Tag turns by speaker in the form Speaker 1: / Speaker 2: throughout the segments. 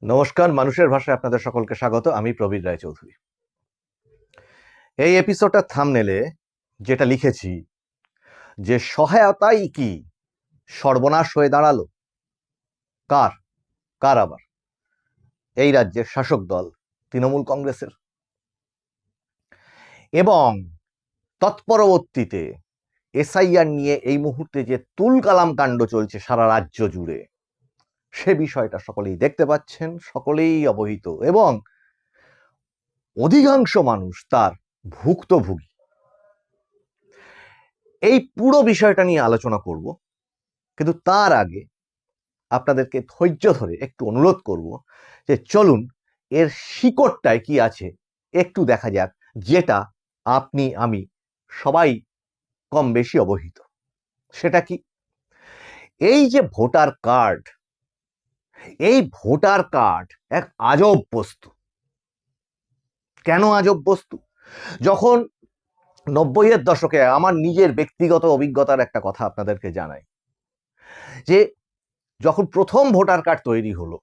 Speaker 1: নমস্কার, মানুষের ভাষায় আপনাদের সকলকে স্বাগত। আমি প্রবীর রায়চৌধুরী। এই এপিসোডটার থাম্বনেলে যেটা লিখেছি যে সহায়তাই কি সর্বনাশ হয়ে দাঁড়ালো, কার কার আবার? এই রাজ্যের শাসক দল তৃণমূল কংগ্রেসের। এবং তৎপরবর্তীতে এসআইআর নিয়ে এই মুহূর্তে যে তুলকালাম কাণ্ড চলছে সারা রাজ্য জুড়ে, সে বিষয়টা সকলেই দেখতে পাচ্ছেন, সকলেই অবহিত, এবং অধিকাংশ মানুষ তার ভুক্তভোগী। এই পুরো বিষয়টা নিয়ে আলোচনা করব, কিন্তু তার আগে আপনাদেরকে ধৈর্য ধরে একটু অনুরোধ করব যে চলুন এর শিকড়টায় কি আছে একটু দেখা যাক, যেটা আপনি আমি সবাই কম বেশি অবহিত। সেটা কি? এই যে ভোটার কার্ড, এই ভোটার কার্ড এক আজব বস্তু। কেন আজব বস্তু? যখন 90-এর দশকে, আমার নিজের ব্যক্তিগত অভিজ্ঞতার একটা কথা আপনাদেরকে জানাই, যে যখন প্রথম ভোটার কার্ড তৈরি হলো,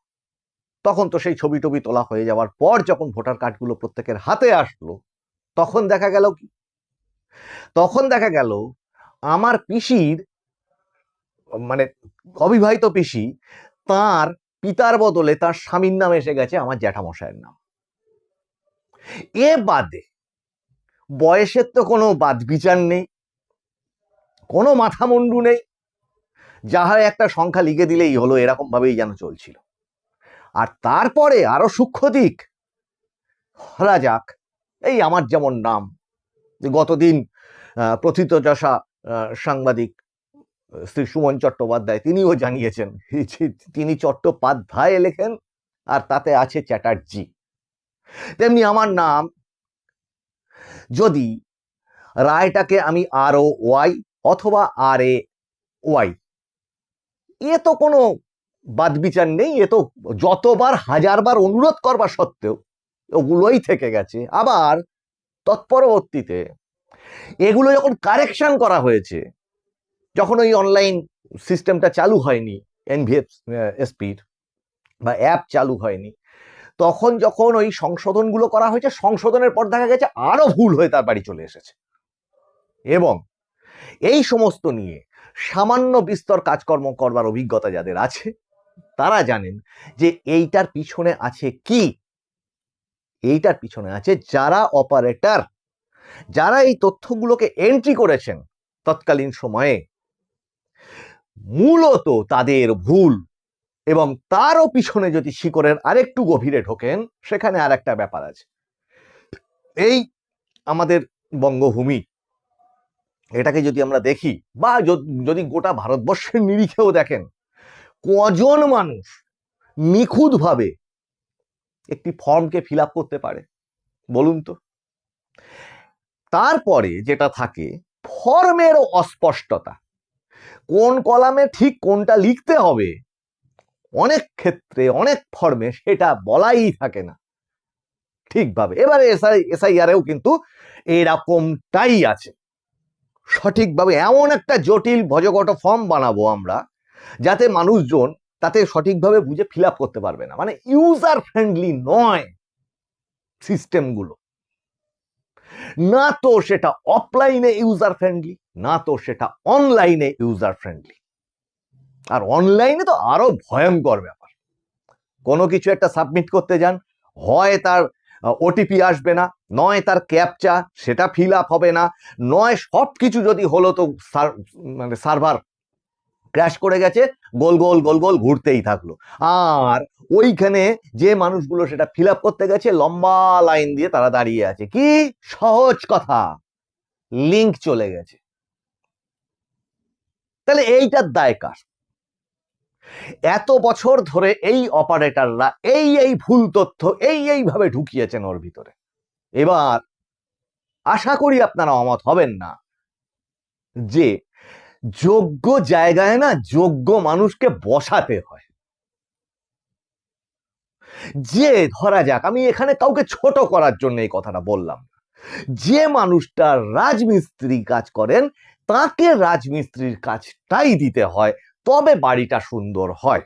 Speaker 1: তখন তো সেই ছবি টবি তোলা হয়ে যাওয়ার পর যখন ভোটার কার্ডগুলো প্রত্যেকের হাতে আসলো, তখন দেখা গেল কি? তখন দেখা গেল আমার পিসির, মানে অবিবাহিত পিসি, তার পিতার বদলে তার স্বামীর নাম এসে গেছে আমার জ্যাঠামশাইয়ের নাম। এ বাদে বয়সের তো কোনো বাদ বিচার নেই, কোনো মাথা মুন্ডু নেই, যা হয় একটা সংখ্যা লিখে দিলেই হলো, এরকম ভাবেই যেন চলছিল। আর তারপরে আরো সূক্ষ্ম দিক, ধরা যাক এই আমার যেমন নাম, গতদিন প্রথিতযশা সাংবাদিক শ্রী সুমন চট্টোপাধ্যায় তিনিও জানিয়েছেন, তিনি চট্টোপাধ্যায় লেখেন আর তাতে আছে চ্যাটার্জি। তেমনি আমার নাম, যদি রায়টাকে আমি ROY অথবা RAY, এ তো কোনো বাদ বিচার নেই, এ তো যতবার হাজারবার অনুরোধ করবার সত্ত্বেও ওগুলোই থেকে গেছে। আবার তৎপরবর্তীতে এগুলো যখন কারেকশন করা হয়েছে, যখন ওই অনলাইন সিস্টেমটা চালু হয়নি, NVFSPর বা অ্যাপ চালু হয়নি, তখন যখন ওই সংশোধনগুলো করা হয়েছে, সংশোধনের পর দেখা গেছে আরো ভুল হয়ে তার বাড়ি চলে এসেছে। এবং এই সমস্ত নিয়ে সামান্য বিস্তর কাজকর্ম করবার অভিজ্ঞতা যাদের আছে, তারা জানেন যে এইটার পিছনে আছে কি। এইটার পিছনে আছে যারা অপারেটর, যারা এই তথ্যগুলোকে এন্ট্রি করেছেন তৎকালীন সময়ে, মূলত তাদের ভুল। এবং তারও পিছনে যদি শিকড়ের আরেকটু গভীরে ঢোকেন, সেখানে আর একটা ব্যাপার আছে। এই আমাদের বঙ্গভূমি, এটাকে যদি আমরা দেখি, বা যদি গোটা ভারতবর্ষের নিরিখেও দেখেন, কজন মানুষ নিখুঁতভাবে একটি ফর্মকে ফিল আপ করতে পারে বলুন তো? তারপরে যেটা থাকে, ফর্মেরও অস্পষ্টতা, কোন কলামে ঠিক কোনটা লিখতে হবে, অনেক ক্ষেত্রে অনেক ফর্মে সেটা বলাই থাকে না ঠিকভাবে। এবারে এসআইআরেও কিন্তু এরকমটাই আছে। সঠিকভাবে এমন একটা জটিল ভজঘট ফর্ম বানাবো আমরা, যাতে মানুষজন তাতে সঠিকভাবে বুঝে ফিল আপ করতে পারবে না। মানে ইউজার ফ্রেন্ডলি নয় সিস্টেমগুলো। না তো সেটা অফলাইনে ইউজার ফ্রেন্ডলি, না তো সেটা অনলাইনে ইউজার ফ্রেন্ডলি। আর অনলাইনে তো আরো ভয়ঙ্কর ব্যাপার। কোনো কিছু একটা সাবমিট করতে যান, হয় তার ওটিপি আসবে না, নয় তার ক্যাপচা সেটা ফিল আপ হবে না, নয় সব কিছু যদি হলো তো মানে সার্ভার ক্র্যাশ করে গেছে, গোল গোল গোল গোল ঘুরতেই থাকলো। আর ওইখানে যে মানুষগুলো সেটা ফিল আপ করতে গেছে, লম্বা লাইন দিয়ে তারা দাঁড়িয়ে আছে। কি সহজ কথা, লিংক চলে গেছে। তাহলে এইটার দায় কার? এত বছর ধরে এই অপারেটররা এই ভুল তথ্য এইভাবে ঢুকিয়েছেন ওর ভিতরে। এবার আশা করি আপনারা অমত হবেন না যে যোগ্য জায়গায় না যোগ্য মানুষকে বসাতে হয়। যে ধরা যাক, আমি এখানে কাউকে ছোট করার জন্য এই কথাটা বললাম, যে মানুষটা রাজমিস্ত্রি কাজ করেন, তাকে রাজমিস্ত্রির কাজটাই দিতে হয়, তবে বাড়িটা সুন্দর হয়।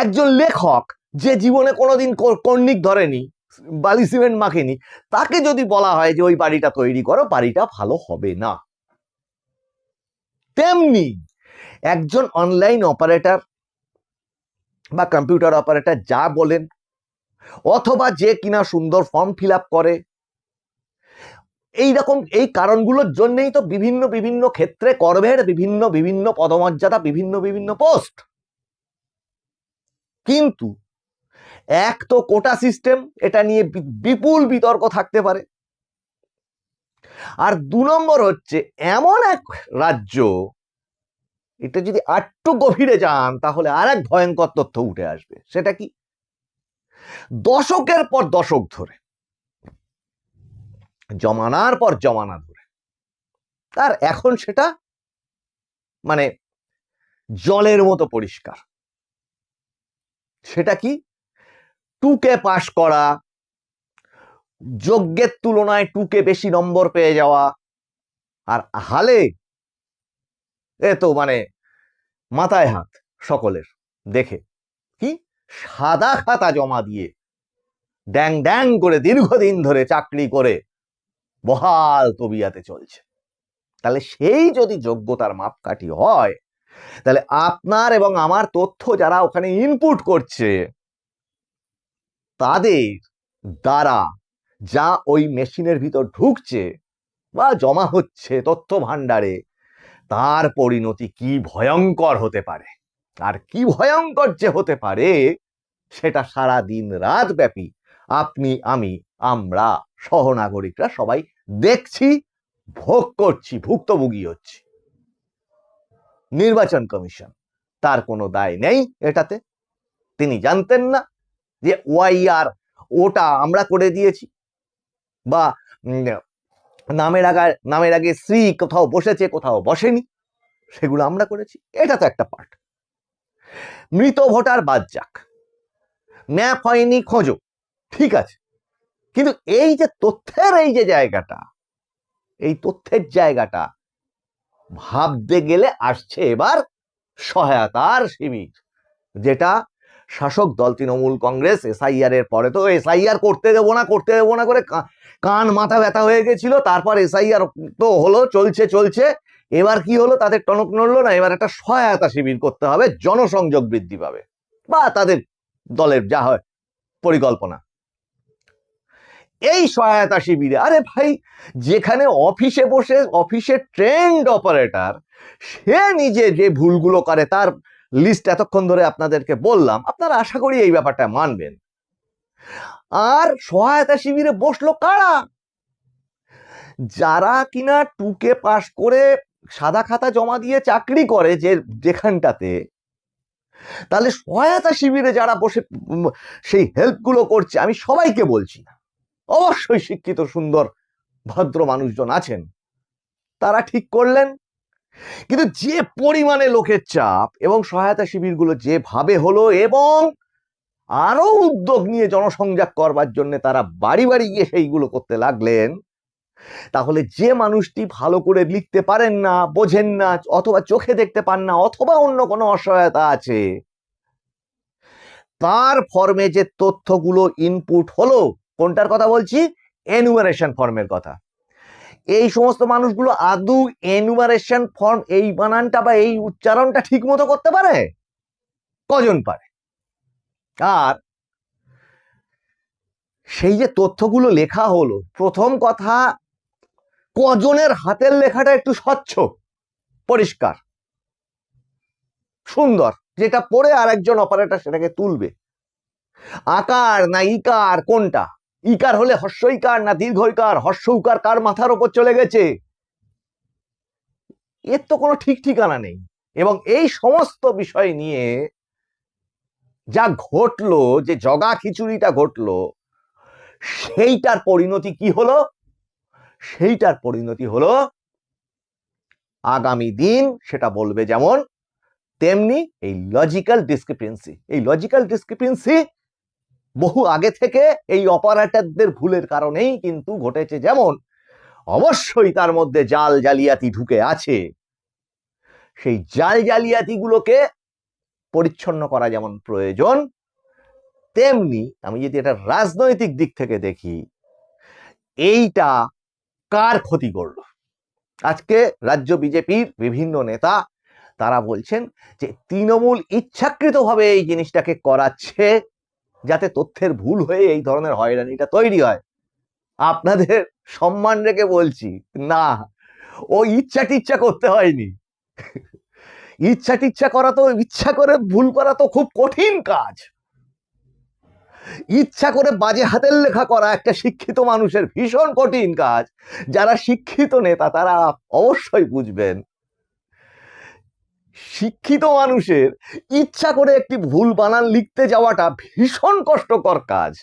Speaker 1: একজন লেখক যে জীবনে কোনোদিন কর্নিক ধরেনি, বালি সিমেন্ট মাখেনি, তাকে যদি বলা হয় যে ওই বাড়িটা তৈরি করো, বাড়িটা ভালো হবে না। তেমনি একজন অনলাইন অপারেটর বা কম্পিউটার অপারেটর যা বলেন, অথবা যে কিনা সুন্দর ফর্ম ফিল আপ করে, এইরকম এই কারণগুলোর জন্যই তো বিভিন্ন বিভিন্ন ক্ষেত্রে কর্মের বিভিন্ন বিভিন্ন পদমর্যাদা, বিভিন্ন বিভিন্ন পোস্ট। কিন্তু এক তো কোটা সিস্টেম, এটা নিয়ে বিপুল বিতর্ক থাকতে পারে। আর 2 নম্বর হচ্ছে এমন এক রাজ্য, এটা যদি আটটু গভীরে যান তাহলে আর এক ভয়ঙ্কর তথ্য উঠে আসবে। সেটা কি? দশকের পর দশক ধরে, জমানার পর জমানা ধরে, আর এখন সেটা মানে জলের মতো পরিষ্কার। সেটা কি? 2কে পাশ করা, যোগ্যের তুলনায় 2কে বেশি নম্বর পেয়ে যাওয়া, আর হালে এ তো মানে মাথায় হাত সকলের দেখে, কি সাদা খাতা জমা দিয়ে ড্যাং ড্যাং করে দীর্ঘদিন ধরে চাকরি করে বহাল তবিয়াতে চলছে। তাহলে সেই যদি যোগ্যতার মাপকাঠি হয়, তাহলে আপনার এবং আমার তথ্য যারা ওখানে ইনপুট করছে, তাদের দ্বারা যা ওই মেশিনের ভিতর ঢুকছে বা জমা হচ্ছে তথ্য ভাণ্ডারে, তার পরিণতি কি ভয়ঙ্কর হতে পারে। আর কি ভয়ঙ্কর যে হতে পারে সেটা সারা দিন রাত ব্যাপী আপনি, আমি, আমরা সহনাগরিকরা সবাই দেখছি, ভোগ করছি, ভুক্তভোগী হচ্ছি। নির্বাচন কমিশন তার কোনো দায় নেই এটাতে। তিনি জানতেন না যে ওয়াইআর ওটা আমরা করে দিয়েছি, বা নামের আগে শ্রী কোথাও বসেছে কোথাও বসেনি, সেগুলো আমরা করেছি। এটা তো একটা পার্ট। মৃত ভোটার বাদ যাক, ম্যাপ হয়নি খোঁজো, ঠিক আছে, কিন্তু এই যে তথ্যের এই যে জায়গাটা, এই তথ্যের জায়গাটা ভাবতে গেলে আসছে এবার সহায়তার শিবির, যেটা শাসক দল তৃণমূল কংগ্রেস এসআইআর এর পরে তো এসআইআর করতে দেবো না করে কান মাথা ব্যথা হয়ে গেছিল। তারপর এসআইআর তো হলো, চলছে, এবার কি হলো, তাদের টনক নড়লো না, এবার একটা সহায়তা শিবির করতে হবে, জনসংযোগ বৃদ্ধি পাবে, বা তাদের দলের যা হয় পরিকল্পনা। এই সহায়তা শিবিরে, আরে ভাই, যেখানে অফিসে বসে অফিসের ট্রেন্ড অপারেটর সে নিজে যে ভুলগুলো করে তার লিস্ট এতক্ষণ ধরে আপনাদেরকে বললাম, আপনারা আশা করি এই ব্যাপারটা মানবেন। আর সহায়তা শিবিরে বসলো কারা? যারা কিনা 2কে পাশ করে সাদা খাতা জমা দিয়ে চাকরি করে যেখানটাতে, তাহলে সহায়তা শিবিরে যারা বসে সেই হেল্পগুলো করছে, আমি সবাইকে বলছি না, অবশ্যই শিক্ষিত সুন্দর ভদ্র মানুষজন আছেন, তারা ঠিক করলেন। কিন্তু যে পরিমাণে লোকের চাপ এবং সহায়তা শিবিরগুলো যেভাবে হলো, এবং আরো উদ্যোগ নিয়ে জনসংযোগ করবার জন্য তারা বাড়ি বাড়ি গিয়ে সেইগুলো করতে লাগলেন, তাহলে যে মানুষটি ভালো করে লিখতে পারেন না, বোঝেন না, অথবা চোখে দেখতে পান না, অথবা অন্য কোনো অসহায়তা আছে, তার ফর্মে যে তথ্যগুলো ইনপুট হলো, কোনটার কথা বলছি? এনুমারেশন ফর্মের কথা। এই সমস্ত মানুষগুলো আদৌ এনুমারেশন ফর্ম এই বানানটা বা এই উচ্চারণটা ঠিক মতো করতে পারে? কজন পারে? আর সেই যে তথ্যগুলো লেখা হলো, প্রথম কথা, কজনের হাতের লেখাটা একটু স্বচ্ছ, পরিষ্কার, সুন্দর, যেটা পড়ে আর একজন অপারেটর সেটাকে তুলবে? আকার না ইকার, কোনটা? ইকার হলে হর্ষ ইকার না দীর্ঘ ইকার, হর্ষ উকার কার মাথার উপর চলে গেছে, এর তো কোনো ঠিক ঠিকানা নেই। এবং এই সমস্ত বিষয় নিয়ে যা ঘটলো, যে জগা খিচুড়িটা ঘটলো, সেইটার পরিণতি কি হলো? সেইটার পরিণতি হলো আগামী দিন সেটা বলবে যেমন, তেমনি এই লজিক্যাল ডিসক্রিপেন্সি। এই লজিক্যাল ডিসক্রিপেন্সি বহু আগে থেকে এই অপারেটরদের ভুলের কারণেই কিন্তু ঘটেছে। যেমন অবশ্যই তার মধ্যে জাল জালিয়াতি ঢুকে আছে, সেই জাল জালিয়াতিগুলোকে পরিচ্ছন্ন করা যেমন প্রয়োজন, তেমনি আমি যদি এটা রাজনৈতিক দিক থেকে দেখি, এইটা কার ক্ষতি করলো? আজকে রাজ্য বিজেপির বিভিন্ন নেতা তারা বলছেন যে তৃণমূল ইচ্ছাকৃতভাবে এই জিনিসটাকে করাচ্ছে যাতে তথ্যের ভুল হয়ে এই ধরনের হয়রানিটা তৈরি হয়। আপনাদের সম্মান রেখে বলছি, না, ও ইচ্ছা টিচ্ছা করতে হয়নি। ইচ্ছা টিচ্ছা করা তো, ইচ্ছা করে ভুল করা তো খুব কঠিন কাজ। ইচ্ছা করে বাজে হাতের লেখা করা একটা শিক্ষিত মানুষের ভীষণ কঠিন কাজ। যারা শিক্ষিত নেতা তারা অবশ্যই বুঝবেন, শিক্ষিত মানুষের ইচ্ছা করে একটি ভুল বানান লিখতে যাওয়াটা ভীষণ কষ্টকর কাজ।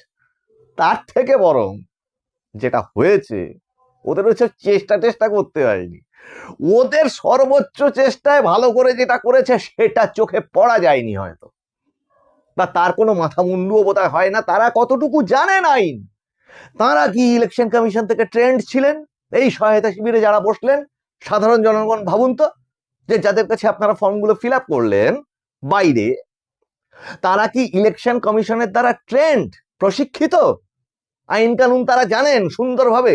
Speaker 1: তার থেকে বরং যেটা হয়েছে, ওদের হচ্ছে চেষ্টা করতে হয়নি, ওদের সর্বোচ্চ চেষ্টায় ভালো করে যেটা করেছে সেটা চোখে পড়া যায়নি হয়তো, বা তার কোনো মাথা মুন্ডুও বোধহয় হয় না। তারা কতটুকু জানেন আইন? তারা কি ইলেকশন কমিশন থেকে ট্রেন্ড ছিলেন? এই সহায়তা শিবিরে যারা বসলেন, সাধারণ জনগণ ভাবুন তো, যে যাদের কাছে আপনারা ফর্মগুলো ফিল আপ করলেন বাইরে, তারা কি ইলেকশন কমিশনের দ্বারা ট্রেন্ড, প্রশিক্ষিত? আইন কানুন তারা জানেন সুন্দরভাবে?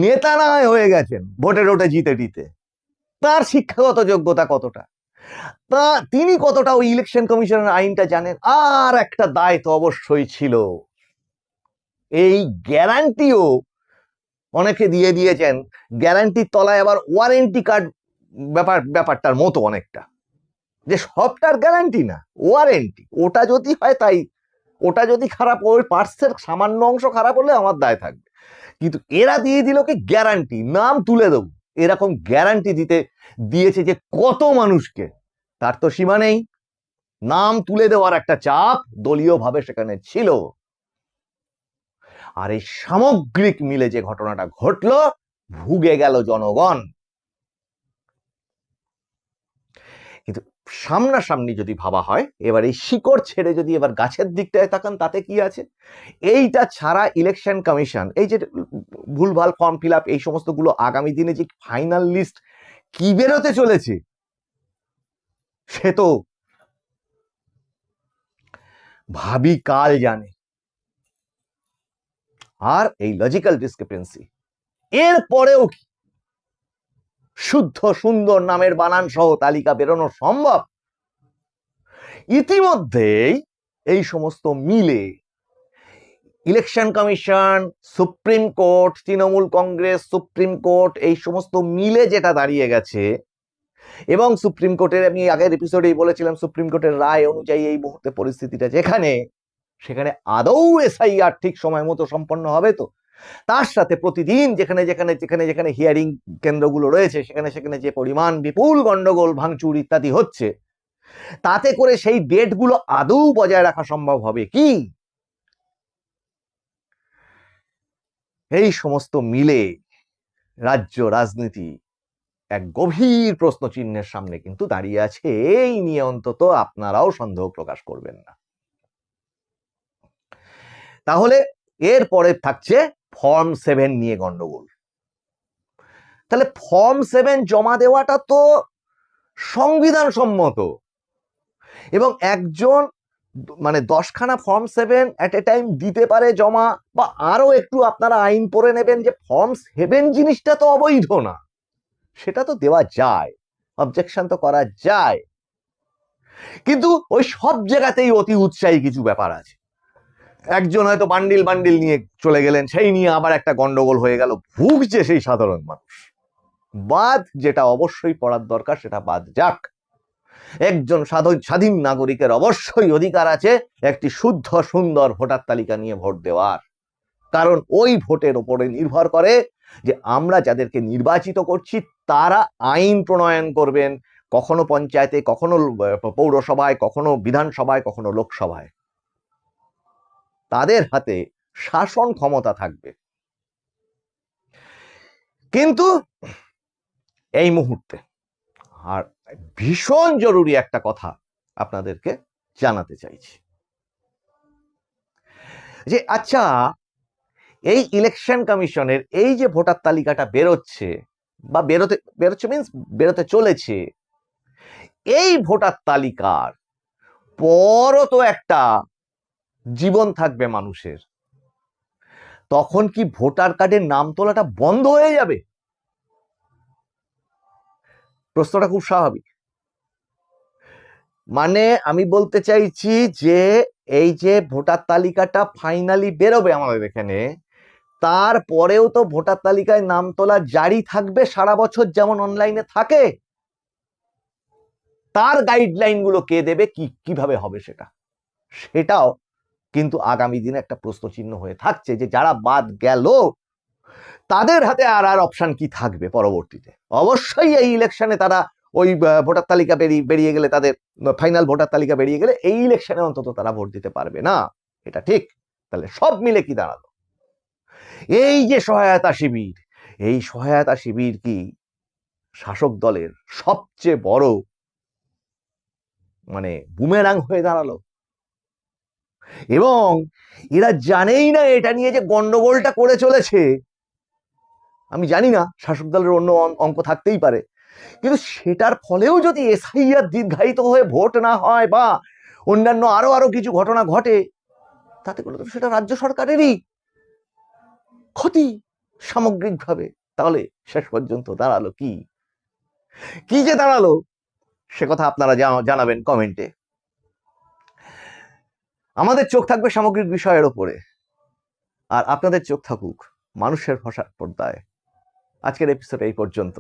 Speaker 1: নেতা না হয়ে গেছেন ভোটে টোটে জিতে টিতে, তার শিক্ষাগত যোগ্যতা কতটা, তা তিনি কতটা ওই ইলেকশন কমিশনের আইনটা জানেন? আর একটা দায় তো অবশ্যই ছিল, এই গ্যারান্টিও অনেকে দিয়ে দিয়েছেন। গ্যারান্টির তলায় আবার ওয়ারেন্টি কার্ড ব্যাপারটার মতো অনেকটা, যে সবটার গ্যারান্টি না, ওয়ারেন্টি। ওটা যদি হয় তাই, ওটা যদি খারাপ, ওই পার্টসের সামান্য অংশ খারাপ হলে আমার দায় থাকবে। কিন্তু এরা দিয়ে দিল কি গ্যারান্টি, নাম তুলে দেবো, এরকম গ্যারান্টি দিয়েছে যে কত মানুষকে, তার তো সীমা নেই। নাম তুলে দেওয়ার একটা চাপ দলীয়ভাবে সেখানে ছিল। আর এই সামগ্রিক মিলে যে ঘটনাটা ঘটলো, ভুগে গেল জনগণ। কিন্তু সামনাসামনি যদি ভাবা হয়, এবার এই শিকড় ছেড়ে যদি এবার গাছের দিকটায় তাকান, তাতে কি আছে? এইটা ছাড়া ইলেকশন কমিশন, এই যে ভুলভাল ফর্ম ফিল আপ, এই সমস্তগুলো আগামী দিনে যে ফাইনাল লিস্ট কি বেরোতে চলেছে সে তো ভাবি কাল জানে। আর এই লজিক্যাল ডিসক্রিপেন্সি, এর পরেও কি শুদ্ধ সুন্দর নামের বানান সহ তালিকা বেরোনো সম্ভব? ইতিমধ্যেই এই সমস্ত মিলে election commission, supreme court, Trinamool Congress, supreme court, এই সমস্ত মিলে যেটা দাঁড়িয়ে গেছে, এবং সুপ্রিম কোর্টের, আমি আগের এপিসোডেই বলেছিলাম, সুপ্রিম কোর্টের রায় অনুযায়ী এই মুহূর্তে পরিস্থিতিটা যেখানে, সেখানে আদৌ এসআইআর ঠিক সময় মতো সম্পন্ন হবে তো? তার সাথে প্রতিদিন যেখানে যেখানে যেখানে যেখানে হিয়ারিং কেন্দ্রগুলো রয়েছে, সেখানে সেখানে যে পরিমাণ বিপুল গন্ডগোল, ভাঙচুর ইত্যাদি হচ্ছে, তাতে করে সেই ডেটগুলো আদৌ বজায় রাখা সম্ভব হবে কি? এই সমস্ত মিলে রাজ্য রাজনীতি এক গভীর প্রশ্ন চিহ্নের সামনে কিন্তু দাঁড়িয়ে আছে। এই নিয়ে অন্তত আপনারাও সন্দেহ প্রকাশ করবেন না। তাহলে এরপরে থাকছে ফর্ম 7 নিয়ে গন্ডগোল। তাহলে ফর্ম 7 জমা দেওয়াটা তো সংবিধান সম্মত, এবং একজন মানে 10খানা ফর্ম 7 এট এ টাইম দিতে পারে জমা, বা আরো একটু আপনারা আইন পড়ে নেবেন যে ফর্ম 7 জিনিসটা তো অবৈধ না, সেটা তো দেওয়া যায়, অবজেকশন তো করা যায়। কিন্তু ওই সব জায়গাতেই অতি উৎসাহী কিছু ব্যাপার আছে। একজন হয়তো বান্ডিল বান্ডিল নিয়ে চলে গেলেন, সেই নিয়ে আবার একটা গন্ডগোল হয়ে গেল, ভুগছে সেই সাধারণ মানুষ। বাদ যেটা অবশ্যই পড়ার দরকার সেটা বাদ যাক। একজন স্বাধীন নাগরিকের অবশ্যই অধিকার আছে একটি শুদ্ধ সুন্দর ভোটার তালিকা নিয়ে ভোট দেওয়ার, কারণ ওই ভোটের উপরে নির্ভর করে যে আমরা যাদেরকে নির্বাচিত করছি তারা আইন প্রণয়ন করবেন, কখনো পঞ্চায়েতে, কখনো পৌরসভায়, কখনো বিধানসভায়, কখনো লোকসভায়। তাদের হাতে শাসন ক্ষমতা থাকবে। কিন্তু এই মুহূর্তে আর ভীষণ জরুরি একটা কথা আপনাদেরকে জানাতে চাইছি, যে আচ্ছা, এই ইলেকশন কমিশনের এই যে ভোটার তালিকাটা বেরোচ্ছে, বা বেরোচ্ছে মিন্স বেরোতে চলেছে, এই ভোটার তালিকার পরও তো একটা জীবন থাকবে মানুষের, তখন কি ভোটার কার্ডের নাম তোলাটা বন্ধ হয়ে যাবে? প্রশ্নটা খুব স্বাভাবিক। মানে আমি বলতে চাইছি যে এই যে ভোটার তালিকাটা ফাইনালি বেরোবে আমাদের এখানে, তারপরেও তো ভোটার তালিকায় নাম তোলা জারি থাকবে সারা বছর, যেমন অনলাইনে থাকে। তার গাইডলাইন গুলো কে দেবে, কিভাবে হবে সেটাও কিন্তু আগামী দিনে একটা প্রশ্নচিহ্ন হয়ে থাকছে, যে যারা বাদ গেল তাদের হাতে আর অপশন কি থাকবে পরবর্তীতে। অবশ্যই এই ইলেকশনে তারা ওই ভোটার তালিকা বেরিয়ে গেলে, তাদের ফাইনাল ভোটার তালিকা বেরিয়ে গেলে এই ইলেকশনে অন্তত তারা ভোট দিতে পারবে না, এটা ঠিক। তাহলে সব মিলে কি দাঁড়ালো? এই যে সহায়তা শিবির, এই সহায়তা শিবির কি শাসক দলের সবচেয়ে বড় মানে বুমেরাং হয়ে দাঁড়ালো? এবং এরা জানেই না এটা নিয়ে যে গন্ডগোলটা করে চলেছে। আমি জানি না, শাসক দলের অন্য অঙ্ক থাকতেই পারে, কিন্তু সেটার ফলেও যদি এসআইআর দীর্ঘায়িত হয়ে ভোট না হয় বা অন্যান্য আরো কিছু ঘটনা ঘটে, তাতে করে তো সেটা রাজ্য সরকারেরই ক্ষতি সামগ্রিকভাবে। তাহলে শেষ পর্যন্ত দাঁড়ালো কি যে দাঁড়ালো, সে কথা আপনারা জানাবেন কমেন্টে। আমাদের চোখ থাকবে সামগ্রিক বিষয়ের ওপরে, আর আপনাদের চোখ থাকুক মানুষের ভাষার পর্দায়। আজকের এপিসোড এই পর্যন্ত।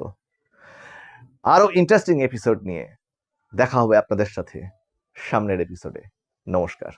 Speaker 1: আরো ইন্টারেস্টিং এপিসোড নিয়ে দেখা হবে আপনাদের সাথে সামনের এপিসোডে। নমস্কার।